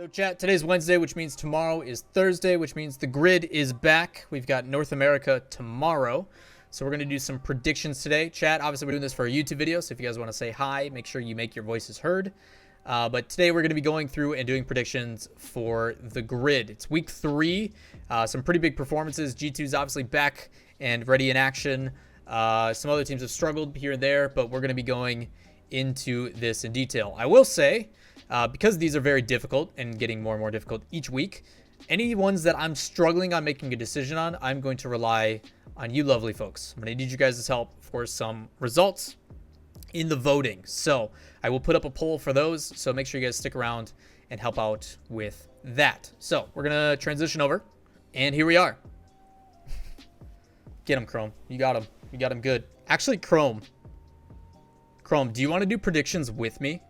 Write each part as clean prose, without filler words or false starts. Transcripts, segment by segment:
So chat, today's Wednesday, which means tomorrow is Thursday, which means the grid is back. We've got North America tomorrow. So we're going to do some predictions today. Chat, obviously we're doing this for a YouTube video, so if you guys want to say hi, make sure you make your voices heard. But today we're going to be going through and doing predictions for the grid. It's week 3, some pretty big performances. G2's obviously back and ready in action. Some other teams have struggled here and there, but we're going to be going into this in detail. I will say, because these are very difficult and getting more and more difficult each week, any ones that I'm struggling on making a decision on, I'm going to rely on you lovely folks. I'm going to need you guys' help for some results in the voting. So I will put up a poll for those, so make sure you guys stick around and help out with that. So we're going to transition over, and here we are. Get him, Chrome. You got him. You got him good. Actually, Chrome, do you want to do predictions with me?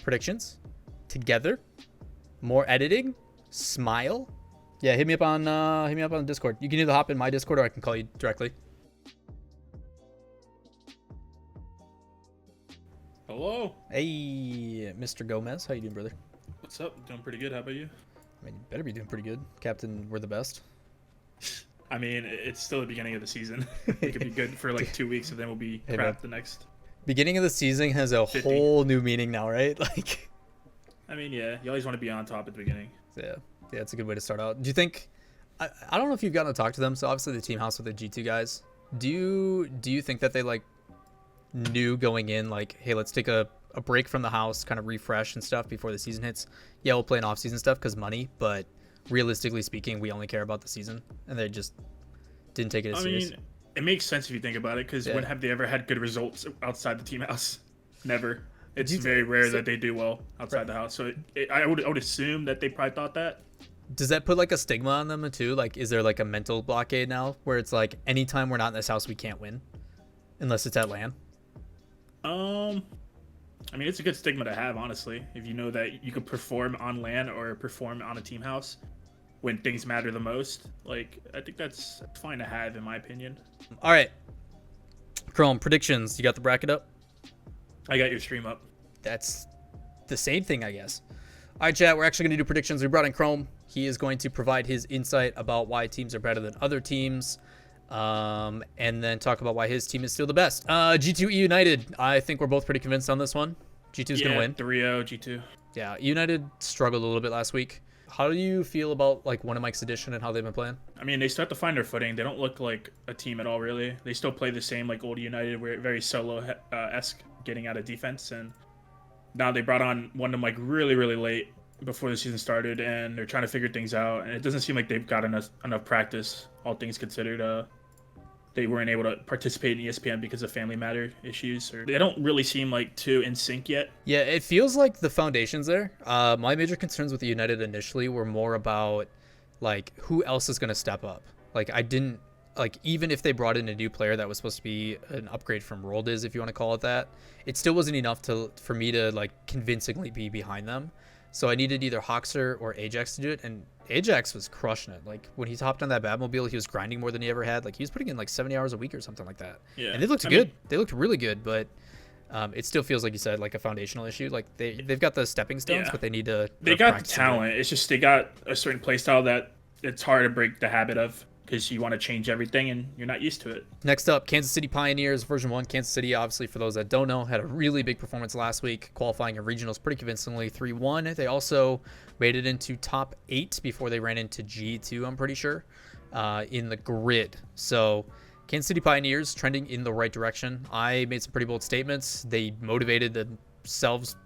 Predictions? Together? More editing? Smile? Yeah, hit me up on Discord. You can either hop in my Discord or I can call you directly. Hello. Hey, Mr. Gomez. How you doing, brother? What's up? Doing pretty good. How about you? I mean, you better be doing pretty good. Captain, we're the best. I mean, it's still the beginning of the season. It could be good for like 2 weeks, and then we'll be crap the next. Beginning of the season has a 50. whole new meaning now, right? Like, I mean, yeah, you always want to be on top at the beginning. Yeah, it's a good way to start out. Do you think? I don't know if you've gotten to talk to them. So obviously the team house with the G2 guys. Do you think that they like knew going in, like, hey, let's take a break from the house, kind of refresh and stuff before the season hits? Yeah, we'll play an off-season stuff because money, but realistically speaking, we only care about the season, and they just didn't take it as serious. I mean, it makes sense if you think about it, because when have they ever had good results outside the team house? Never. It's very rare that they do well outside the house. So I would assume that they probably thought that. Does that put like a stigma on them too? Like, is there like a mental blockade now where it's like anytime we're not in this house, we can't win unless it's at LAN? I mean, it's a good stigma to have, honestly. If you know that you could perform on LAN or perform on a team house when things matter the most, like, I think that's fine to have, in my opinion. All right, Chrome, predictions. You got the bracket up? I got your stream up. That's the same thing, I guess. All right, chat, we're actually going to do predictions. We brought in Chrome. He is going to provide his insight about why teams are better than other teams, and then talk about why his team is still the best. G2 United. I think we're both pretty convinced on this one. G2's going to win. 3-0 G2. Yeah, United struggled a little bit last week. How do you feel about like One of Mike's Edition and how they've been playing? I mean, they start to find their footing. They don't look like a team at all, really. They still play the same like old United, where very solo-esque, getting out of defense. And now they brought on One of Mike really, really late before the season started, and they're trying to figure things out. And it doesn't seem like they've got enough practice, all things considered. They weren't able to participate in ESPN because of family matter issues, or they don't really seem like too in sync yet. Yeah, it feels like the foundation's there. My major concerns with the United initially were more about like who else is going to step up. Like I didn't like, even if they brought in a new player that was supposed to be an upgrade from Roldiz, if you want to call it that, it still wasn't enough for me to like convincingly be behind them. So I needed either Hoxer or Ajax to do it, and Ajax was crushing it. Like when he hopped on that Batmobile, he was grinding more than he ever had. Like he was putting in like 70 hours a week or something like that. Yeah, and they looked good. They looked really good, but it still feels like you said like a foundational issue. Like they've got the stepping stones, but they need to. They got the talent. It's just they got a certain play style that it's hard to break the habit of, because you want to change everything and you're not used to it. Next up, Kansas City Pioneers version 1. Kansas City, obviously, for those that don't know, had a really big performance last week, qualifying in regionals pretty convincingly, 3-1. They also made it into top 8 before they ran into G2, I'm pretty sure, in the grid. So Kansas City Pioneers trending in the right direction. I made some pretty bold statements. They motivated themselves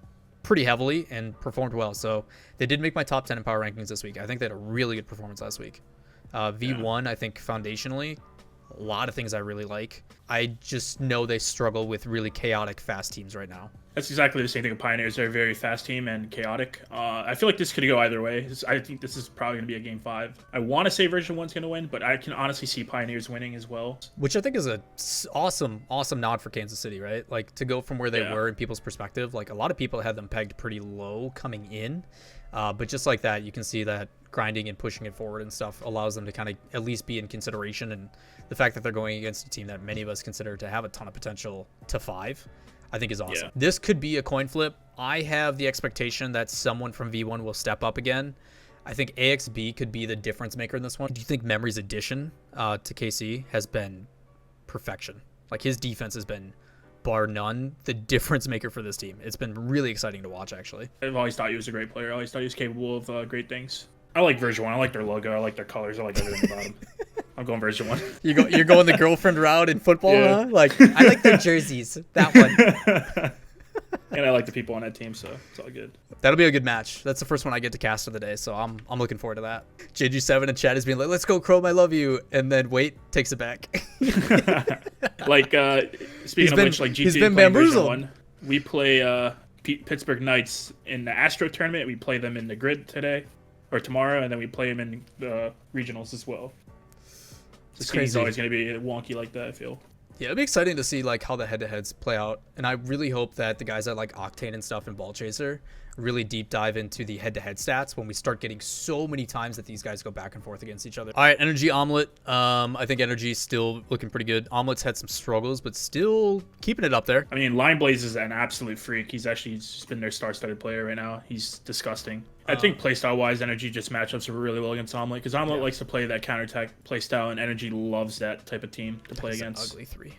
pretty heavily and performed well. So they did make my top 10 in power rankings this week. I think they had a really good performance last week. V1, I think foundationally, a lot of things I really like. I just know they struggle with really chaotic, fast teams right now. That's exactly the same thing with Pioneers. They're a very fast team and chaotic. I feel like this could go either way. I think this is probably going to be a game 5. I want to say version 1's going to win, but I can honestly see Pioneers winning as well. Which I think is a awesome nod for Kansas City, right? Like to go from where they were in people's perspective. Like a lot of people had them pegged pretty low coming in. But just like that, you can see that grinding and pushing it forward and stuff allows them to kind of at least be in consideration. And the fact that they're going against a team that many of us consider to have a ton of potential to 5, I think is awesome. Yeah. This could be a coin flip. I have the expectation that someone from V1 will step up again. I think AXB could be the difference maker in this one. Do you think Memory's addition to KC has been perfection? Like, his defense has been, bar none, the difference maker for this team. It's been really exciting to watch, actually. I've always thought he was a great player. I always thought he was capable of great things. I like version 1. I like their logo. I like their colors. I like everything about them. I'm going version 1. You're going the girlfriend route in football, Yeah. huh? Like, I like their jerseys. That one. And I like the people on that team, so it's all good. That'll be a good match. That's the first one I get to cast of the day, so I'm looking forward to that. JG7 in chat is being like, "Let's go, Chrome, I love you," and then wait, takes it back. Like, speaking of which, like he's G2 been playing version bamboozled. 1, we play Pittsburgh Knights in the Astro tournament. We play them in the grid today or tomorrow, and then we play them in the regionals as well. It's crazy. always going to be wonky like that, I feel. Yeah, it'd be exciting to see like how the head-to-heads play out, and I really hope that the guys at like Octane and stuff and Ball Chaser really deep dive into the head-to-head stats when we start getting so many times that these guys go back and forth against each other. All right, Energy Omelet. I think Energy's still looking pretty good. Omelet's had some struggles, but still keeping it up there. I mean, Line Blaze is an absolute freak. He's actually just been their star-studded player right now. He's disgusting. I think playstyle-wise, Energy just matchups really well against Omelet, because Omelet likes to play that counterattack playstyle, and Energy loves that type of team to play That's an against. ugly 3.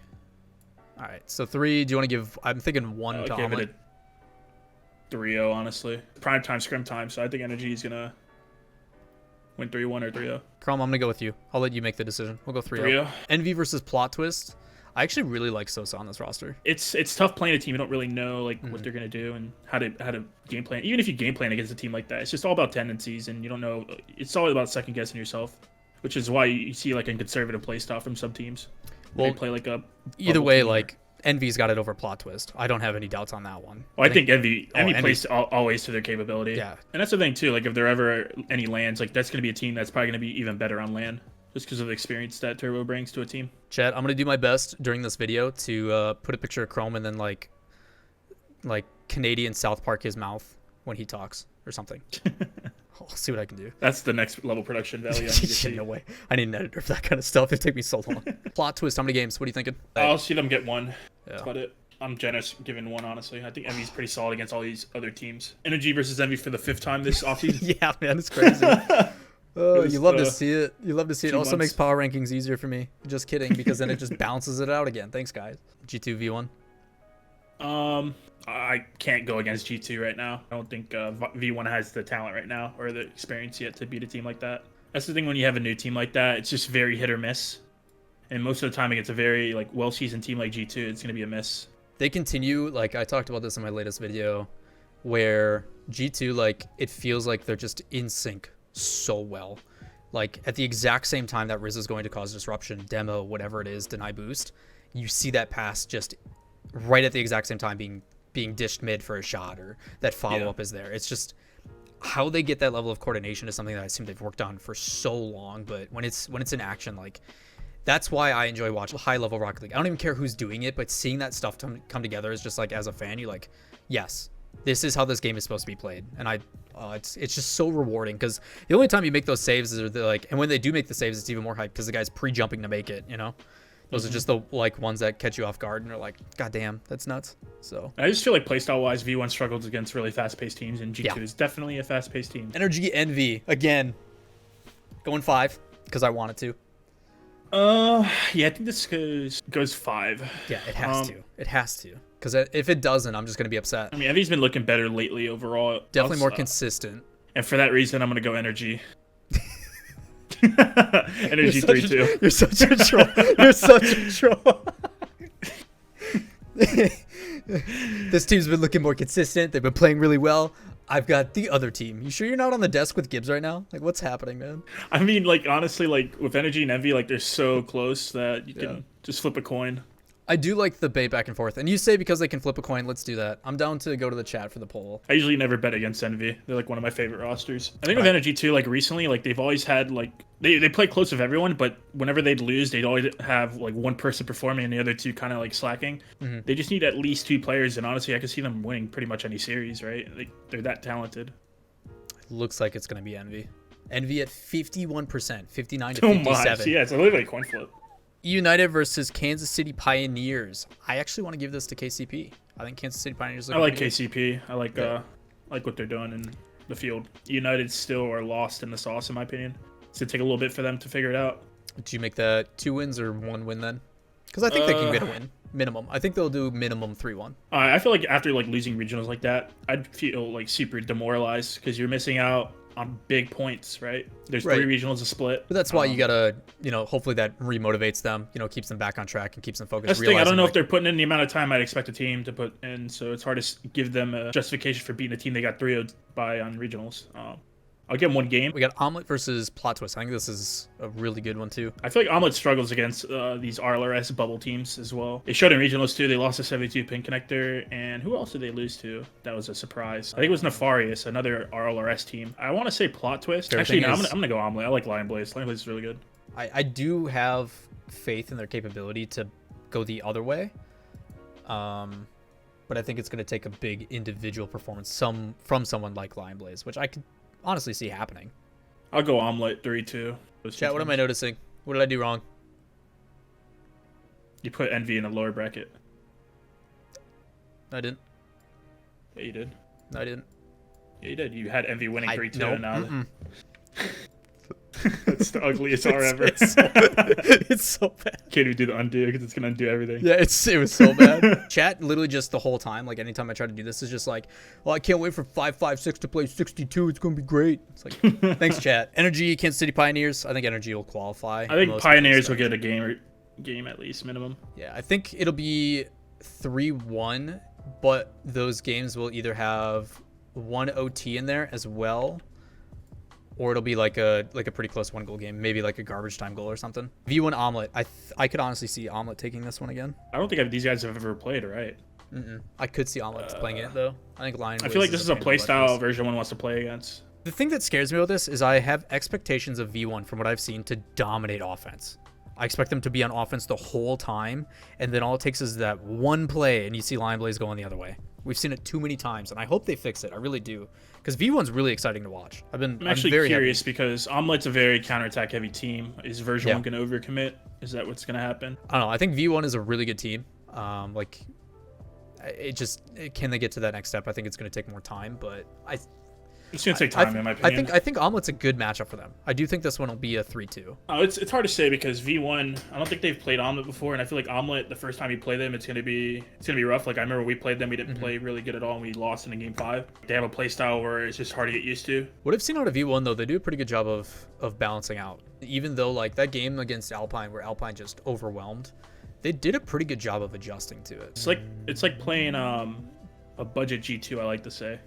All right, so 3. Do you want to give? I'm thinking 1 to Give Omelet. it a 3-0, honestly. Prime time, scrim time, so I think Energy is going to win 3-1 or 3-0. Chrome, I'm going to go with you. I'll let you make the decision. We'll go 3-0. 3-0. Envy versus Plot Twist. I actually really like Sosa on this roster. It's tough playing a team. You don't really know like what they're gonna do and how to game plan. Even if you game plan against a team like that, it's just all about tendencies, and you don't know. It's all about second guessing yourself, which is why you see like a conservative play style from some teams. Well, They play like a Either bubble way, team. like Envy's got it over Plot Twist. I don't have any doubts on that one. Well, I think Envy Envy- plays always to their capability. Yeah. And that's the thing too. Like if there ever any lands, like that's gonna be a team that's probably gonna be even better on land, just because of the experience that Turbo brings to a team. Chat, I'm gonna do my best during this video to put a picture of Chrome and then like Canadian South Park his mouth when he talks or something. I'll see what I can do. That's the next level production value. I need to see. No way. I need an editor for that kind of stuff. It'd take me so long. Plot Twist. How many games? What are you thinking? I'll see them get 1. Yeah. That's about it. I'm generous giving 1, honestly. I think Envy's pretty solid against all these other teams. Energy versus Envy for the 5th time this offseason. Yeah, man, it's crazy. Oh, It you was, love to see it. You love to see it. 2 Also months. makes power rankings easier for me. Just kidding, because then it just bounces it out again. Thanks, guys. G2 V1. I can't go against G2 right now. I don't think V1 has the talent right now or the experience yet to beat a team like that. That's the thing when you have a new team like that. It's just very hit or miss. And most of the time against a very like well-seasoned team like G2, it's going to be a miss. They continue, like I talked about this in my latest video, where G2, like, it feels like they're just in sync so well. Like, at the exact same time that Riz is going to cause disruption, demo, whatever it is, deny boost, you see that pass just right at the exact same time being dished mid for a shot, or that follow-up is there. It's just how they get that level of coordination is something that I assume they've worked on for so long, but when it's in action, like, that's why I enjoy watching high-level Rocket League. I don't even care who's doing it, but seeing that stuff come together is just like, as a fan, you're like, yes, this is how this game is supposed to be played. And it's just so rewarding, because the only time you make those saves is and when they do make the saves, it's even more hype because the guy's pre-jumping to make it, you know? Those are just the like ones that catch you off guard and are like, God damn, that's nuts. So I just feel like playstyle-wise, V1 struggles against really fast-paced teams, and G2 Yeah. is definitely a fast-paced team. Energy Envy, again, going 5 because I wanted to. Yeah, I think this goes 5. Yeah, it has to. It has to. Because if it doesn't, I'm just going to be upset. I mean, Envy's been looking better lately overall. Definitely more consistent. And for that reason, I'm going to go Energy. Energy 3-2. You're such a troll. You're such a troll. This team's been looking more consistent. They've been playing really well. I've got the other team. You sure you're not on the desk with Gibbs right now? Like, what's happening, man? I mean, like, honestly, like, with Energy and Envy, like, they're so close that you can just flip a coin. I do like the bait back and forth. And you say because they can flip a coin, let's do that. I'm down to go to the chat for the poll. I usually never bet against Envy. They're, like, one of my favorite rosters. I think with Energy, too, like, recently, like, they've always had, like, they play close with everyone, but whenever they'd lose, they'd always have, like, one person performing and the other two kind of, like, slacking. They just need at least 2 players, and honestly, I could see them winning pretty much any series, right? Like, they're that talented. Looks like it's going to be Envy. Envy at 51%, 59 to Oh 57. my, yeah, it's literally a coin flip. United versus Kansas City Pioneers. I actually want to give this to KCP. I think Kansas City Pioneers. I like KCP. I like what they're doing in the field. United still are lost in the sauce, in my opinion. It's gonna take a little bit for them to figure it out. Do you make that 2 wins or 1 win then? Because I think they can get a win minimum. I think they'll do minimum 3-1. I feel like after like losing regionals like that, I'd feel like super demoralized because you're missing out on big points, right? There's 3 regionals to split. But that's why you gotta, hopefully that remotivates them, keeps them back on track and keeps them focused. That's the thing. I don't know if they're putting in the amount of time I'd expect a team to put in, so it's hard to give them a justification for beating a team they got 3-0 by on regionals. I'll give them 1 game. We got Omelet versus Plot Twist. I think this is a really good one too. I feel like Omelet struggles against these RLCS bubble teams as well. They showed in regionals too. They lost to 72 Pin Connector, and who else did they lose to? That was a surprise. I think it was Nefarious, another RLCS team. I want to say Plot Twist. Actually, no, I'm gonna go Omelet. I like Lion Blaze. Lion Blaze is really good. I do have faith in their capability to go the other way. But I think it's going to take a big individual performance from someone like Lion Blaze, which I could honestly see happening. I'll go Omelet 3-2. Chat, what am I noticing? What did I do wrong? You put Envy in a lower bracket. I didn't. Yeah, you did. No, I didn't. Yeah, you did. You had Envy winning 3-2. No. And now that's the ugliest R ever. It's so bad. Can't even do the undo because it's gonna undo everything. Yeah, it was so bad. Chat literally just the whole time, like anytime I try to do this, is just like, well, I can't wait for 556 to play 62. It's gonna be great. It's like, thanks, chat. Energy, Kansas City Pioneers. I think Energy will qualify. I think Pioneers will get a game at least minimum. Yeah, I think it'll be 3-1, but those games will either have 1 OT in there as well, or it'll be like a pretty close 1-goal game, maybe like a garbage time goal or something. V1 Omelet. I could honestly see Omelet taking this one again. I don't think these guys have ever played, right? I could see Omelet playing it though. I think Lion. I feel like this is a playstyle version 1 wants to play against. The thing that scares me about this is I have expectations of V1 from what I've seen to dominate offense. I expect them to be on offense the whole time, and then all it takes is that one play, and you see Lion Blaze going the other way. We've seen it too many times, and I hope they fix it. I really do, because V1's really exciting to watch. I'm actually very curious happy. Because Omelet's a very counterattack heavy team. Is version 1 gonna overcommit? Is that what's gonna happen? I don't know. I think V1 is a really good team. Can they get to that next step? I think it's going to take more time, but it's gonna take time, in my opinion. I think Omelet's a good matchup for them. I do think this one will be a 3-2. Oh, it's hard to say because V1, I don't think they've played Omelet before, and I feel like Omelet, the first time you play them, it's gonna be rough. Like I remember we played them, we didn't play really good at all, and we lost in game 5. They have a play style where it's just hard to get used to. What I've seen out of V1 though, they do a pretty good job of balancing out. Even though like that game against Alpine, where Alpine just overwhelmed, they did a pretty good job of adjusting to it. It's like playing a budget G2, I like to say,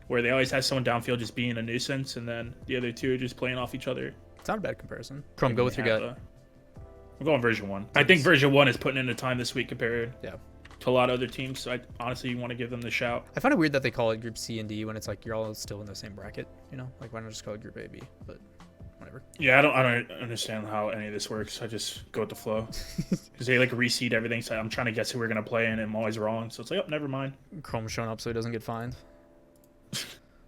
where they always have someone downfield just being a nuisance, and then the other 2 are just playing off each other. It's not a bad comparison. Chrome, go with your gut. I'm going version 1. I think version 1 is putting in the time this week compared to a lot of other teams, so I honestly want to give them the shout. I find it weird that they call it Group C and D when it's like you're all still in the same bracket, Like why not just call it Group A, B? But whatever. Yeah, I don't understand how any of this works. I just go with the flow. Because they like reseed everything, so I'm trying to guess who we're going to play, and I'm always wrong, so it's like, oh, never mind. Chrome's showing up so he doesn't get fined.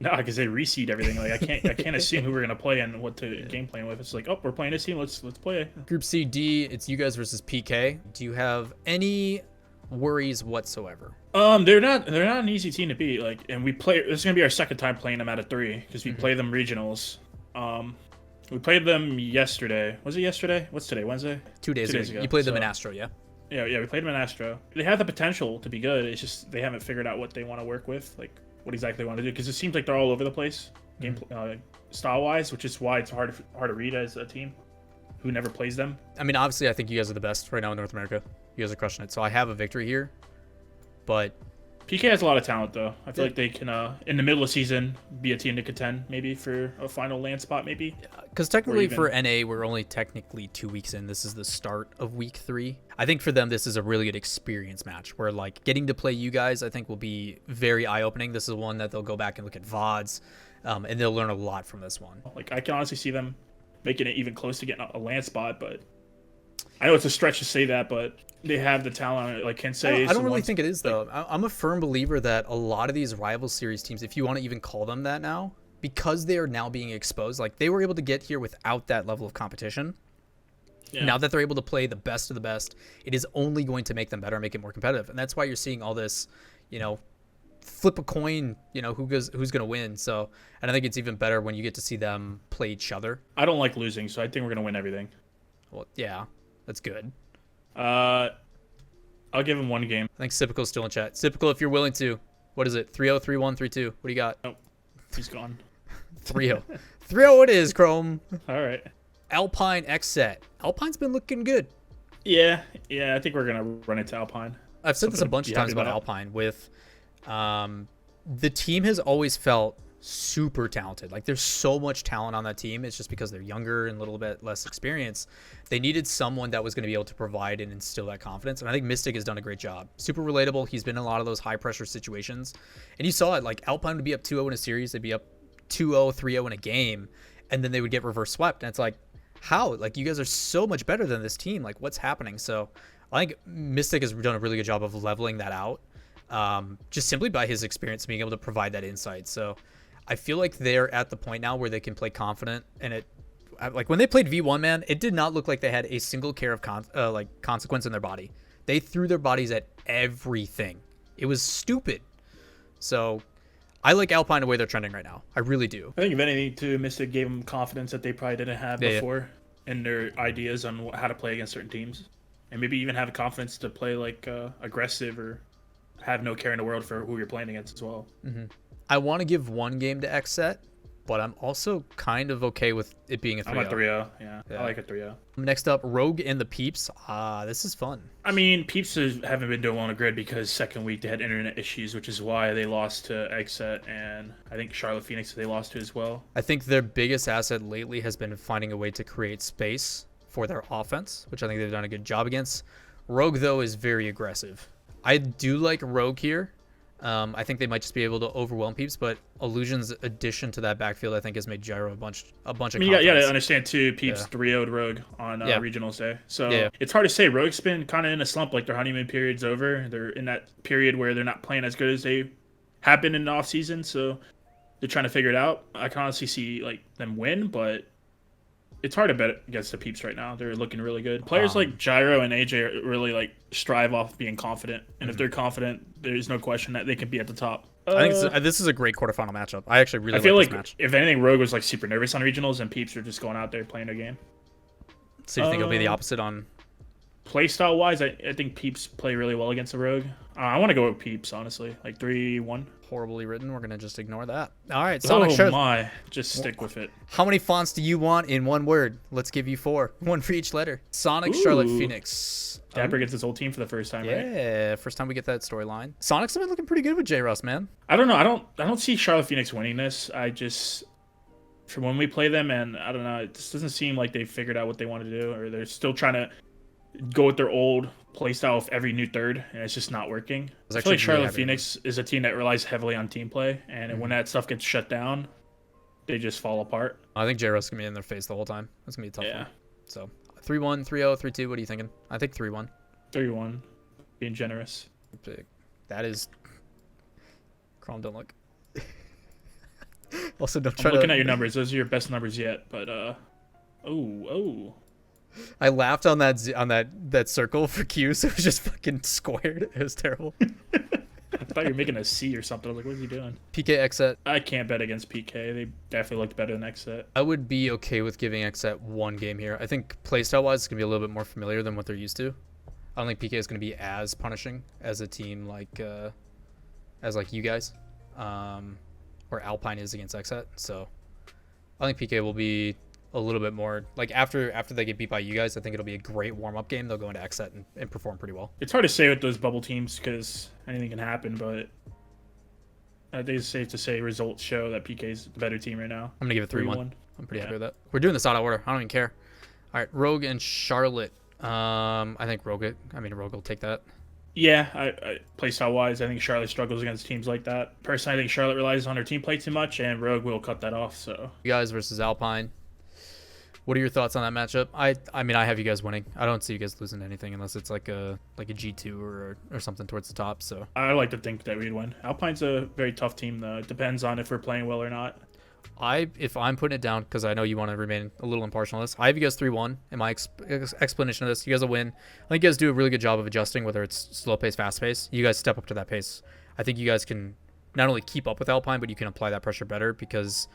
No, because they reseed everything. Like I can't assume who we're gonna play and what to game plan with. It's like, oh, we're playing this team. Let's play. Group C, D. It's you guys versus PK. Do you have any worries whatsoever? They're not an easy team to beat. Like, and we play. This is gonna be our second time playing them out of 3 because we play them regionals. We played them yesterday. Was it yesterday? What's today? Wednesday? 2 days ago. You played them in Astro, yeah? Yeah, we played them in Astro. They have the potential to be good. It's just they haven't figured out what they want to work with. Like, what exactly they want to do, because it seems like they're all over the place game style wise, which is why it's hard to read as a team who never plays them. I mean, obviously I think you guys are the best right now in North America. You guys are crushing it, so I have a victory here, but PK has a lot of talent though. I feel like they can in the middle of the season be a team to contend maybe for a final land spot, maybe. Because technically for NA we're only technically 2 weeks in. This is the start of week 3. I think for them this is a really good experience match where like getting to play you guys I think will be very eye-opening. This is one that they'll go back and look at VODs and they'll learn a lot from this one. Like I can honestly see them making it even close to getting a land spot, but I know it's a stretch to say that, but they have the talent. Like Kensei. I don't really think it is though. I'm a firm believer that a lot of these rival series teams, if you want to even call them that now, because they are now being exposed, like they were able to get here without that level of competition. Yeah. Now that they're able to play the best of the best, it is only going to make them better, make it more competitive. And that's why you're seeing all this, flip a coin, who's going to win. So, and I think it's even better when you get to see them play each other. I don't like losing, so I think we're going to win everything. Well, yeah, that's good. I'll give him one game. I think Sipical's still in chat. Sipical, if you're willing to, what is it? 3-0, 3-1, 3-2. What do you got? Nope. He's gone. 3-0. 3-0 it is, Chrome. All right. Alpine X set. Alpine's been looking good. Yeah, I think we're going to run into Alpine. I've said this a bunch of times about Alpine with the team has always felt super talented. Like there's so much talent on that team. It's just because they're younger and a little bit less experienced. They needed someone that was going to be able to provide and instill that confidence. And I think Mystic has done a great job. Super relatable. He's been in a lot of those high pressure situations. And you saw it, like Alpine would be up 2-0 in a series. They'd be up 2-0, 3-0 in a game. And then they would get reverse swept. And it's like, how? Like you guys are so much better than this team. Like what's happening? So I think Mystic has done a really good job of leveling that out. Just simply by his experience being able to provide that insight. So I feel like they're at the point now where they can play confident, and like when they played V1, man, it did not look like they had a single care of consequence in their body. They threw their bodies at everything. It was stupid. So I like Alpine the way they're trending right now. I really do. I think if anything, too, Mystic gave them confidence that they probably didn't have before in their ideas on how to play against certain teams, and maybe even have confidence to play like aggressive or have no care in the world for who you're playing against as well. Mm-hmm. I want to give one game to X set, but I'm also kind of okay with it being a 3-0. I'm at 3-0. Yeah, I like a 3-0. Next up, Rogue and the Peeps. This is fun. I mean, Peeps haven't been doing well on the grid because second week they had internet issues, which is why they lost to X-Set, and I think Charlotte Phoenix they lost to as well. I think their biggest asset lately has been finding a way to create space for their offense, which I think they've done a good job against. Rogue, though, is very aggressive. I do like Rogue here. I think they might just be able to overwhelm Peeps, but Illusion's addition to that backfield, I think, has made Gyro a bunch of confidence. You got to understand, too, Peeps 3-0'd Rogue on Regionals Day. So it's hard to say. Rogue's been kind of in a slump, like their honeymoon period's over. They're in that period where they're not playing as good as they have been in the offseason, so they're trying to figure it out. I can honestly see like them win, but it's hard to bet against the Peeps right now. They're looking really good. Players like Gyro and AJ really like strive off being confident, and if they're confident, there's no question that they can be at the top. I think this is a great quarterfinal matchup. I actually really feel like like this match. If anything, Rogue was like super nervous on regionals, and Peeps are just going out there playing their game. So you think it'll be the opposite on playstyle wise? I think Peeps play really well against the Rogue. I want to go with Peeps, honestly, like 3-1. Horribly written. We're gonna just ignore that. All right, Sonic. Just stick with it. How many fonts do you want in one word? Let's give you 4, one for each letter. Sonic, Charlotte, Phoenix. Dapper gets his old team for the first time, right? Yeah, first time we get that storyline. Sonic's been looking pretty good with J. Russ, man. I don't know. I don't see Charlotte Phoenix winning this. From when we play them, and I don't know, it just doesn't seem like they've figured out what they want to do, or they're still trying to go with their old playstyle with every new third, and it's just not working. I feel like Charlotte Phoenix is a team that relies heavily on team play, and when that stuff gets shut down, they just fall apart. I think J-Russ is going to be in their face the whole time. It's going to be a tough one. So 3-1, 3-0, 3-2. What are you thinking? I think 3-1. 3-1. Being generous. That is... Chrome, don't look. Also, don't try I'm looking at your numbers. Those are your best numbers yet, but... Oh. I laughed on that circle for Q, so it was just fucking squared. It was terrible. I thought you were making a C or something. I was like, what is he doing? PK X-Set. I can't bet against PK. They definitely looked better than X-Set. I would be okay with giving X-Set one game here. I think playstyle-wise, it's going to be a little bit more familiar than what they're used to. I don't think PK is going to be as punishing as a team like you guys, or Alpine is against X-Set. So I think PK will be a little bit more like after they get beat by you guys. I think it'll be a great warm-up game. They'll go into X-Set and perform pretty well. It's hard to say with those bubble teams because anything can happen, but I think it's safe to say results show that PK is the better team right now. I'm gonna give it 3-1. I'm pretty happy with that. We're doing this out of order. I don't even care. All right, Rogue and Charlotte. I think Rogue will take that. Yeah, I playstyle wise, I think Charlotte struggles against teams like that. Personally, I think Charlotte relies on her team play too much, and Rogue will cut that off. So you guys versus Alpine. What are your thoughts on that matchup? I mean, I have you guys winning. I don't see you guys losing anything unless it's like a G2 or something towards the top. So I like to think that we'd win. Alpine's a very tough team, though. It depends on if we're playing well or not. If I'm putting it down, because I know you want to remain a little impartial on this, I have you guys 3-1 in my explanation of this. You guys will win. I think you guys do a really good job of adjusting, whether it's slow pace, fast pace. You guys step up to that pace. I think you guys can not only keep up with Alpine, but you can apply that pressure better, because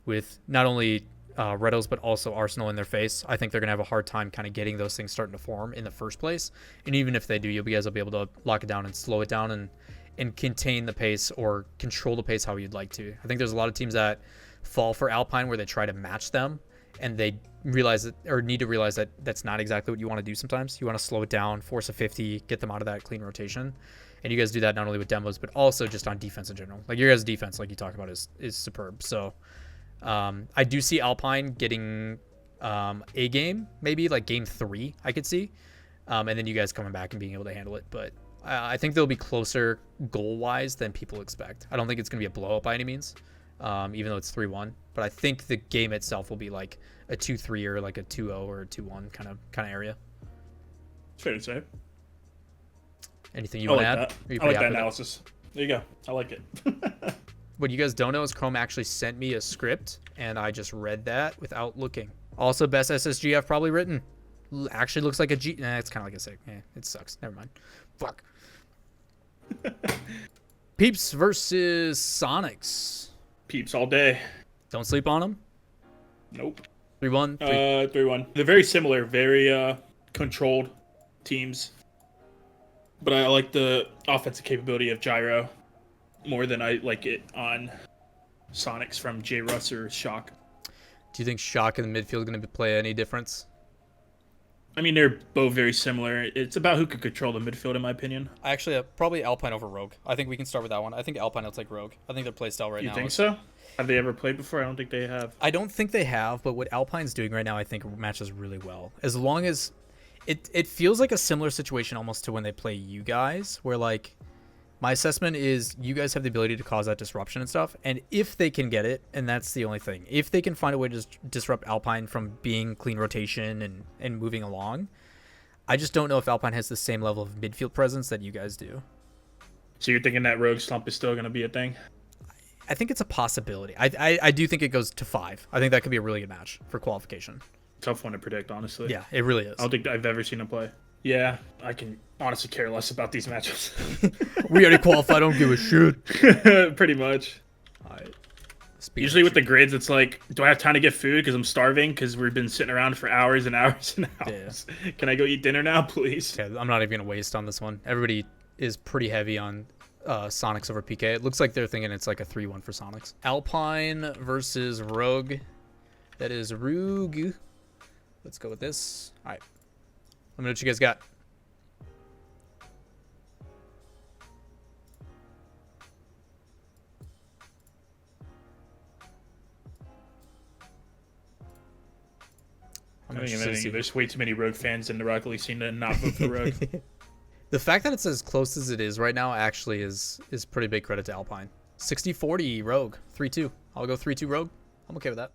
with not only Redos, but also Arsenal in their face, I think they're going to have a hard time kind of getting those things starting to form in the first place. And even if they do, you guys will be able to lock it down and slow it down and contain the pace or control the pace how you'd like to. I think there's a lot of teams that fall for Alpine where they try to match them, and they realize that, or need to realize that that's not exactly what you want to do sometimes. You want to slow it down, force a 50, get them out of that clean rotation. And you guys do that not only with demos, but also just on defense in general. Like your guys' defense, like you talk about, is superb. So I do see Alpine getting a game, maybe like game 3, I could see. And then you guys coming back and being able to handle it. But I think they'll be closer goal-wise than people expect. I don't think it's going to be a blow-up by any means, even though it's 3-1. But I think the game itself will be like a 2-3 or like a 2-0 or a 2-1 kind of area. Fair to say. Anything you want to add? I like that analysis. There you go. I like it. What you guys don't know is Chrome actually sent me a script, and I just read that without looking. Also, best SSG I've probably written. Actually looks like a G. Nah, it's kind of like a SIG. It sucks. Never mind. Fuck. Peeps versus Sonics. Peeps all day. Don't sleep on them. Nope. 3-1. 3-1. They're very similar, very controlled teams. But I like the offensive capability of Gyro more than I like it on Sonics from J. Russ or Shock. Do you think Shock in the midfield is going to play any difference? I mean, they're both very similar. It's about who can control the midfield, in my opinion. Actually, probably Alpine over Rogue. I think we can start with that one. I think Alpine will take Rogue. I think their play style right now. You think so? Have they ever played before? I don't think they have. I don't think they have, but what Alpine's doing right now, I think matches really well. As long as it feels like a similar situation almost to when they play you guys, where like my assessment is you guys have the ability to cause that disruption and stuff, and if they can get it, and that's the only thing, if they can find a way to disrupt Alpine from being clean rotation and moving along, I just don't know if Alpine has the same level of midfield presence that you guys do. So you're thinking that Rogue slump is still going to be a thing? I think it's a possibility. I do think it goes to 5. I think that could be a really good match for qualification. Tough one to predict, honestly. Yeah, it really is. I don't think I've ever seen him play. Yeah, I can honestly care less about these matches. We already qualified. I don't give a shit. Pretty much. All right. Usually with the grids, it's like, do I have time to get food because I'm starving because we've been sitting around for hours and hours and hours? Yeah. Can I go eat dinner now, please? Yeah, I'm not even going to waste on this one. Everybody is pretty heavy on Sonics over PK. It looks like they're thinking it's like a 3-1 for Sonics. Alpine versus Rogue. That is Rogue. Let's go with this. All right. Let me know what you guys got. There's way too many Rogue fans in the Rocket League scene to not vote for Rogue. The fact that it's as close as it is right now actually is pretty big credit to Alpine. 60-40 Rogue. 3-2. I'll go 3-2 Rogue. I'm okay with that.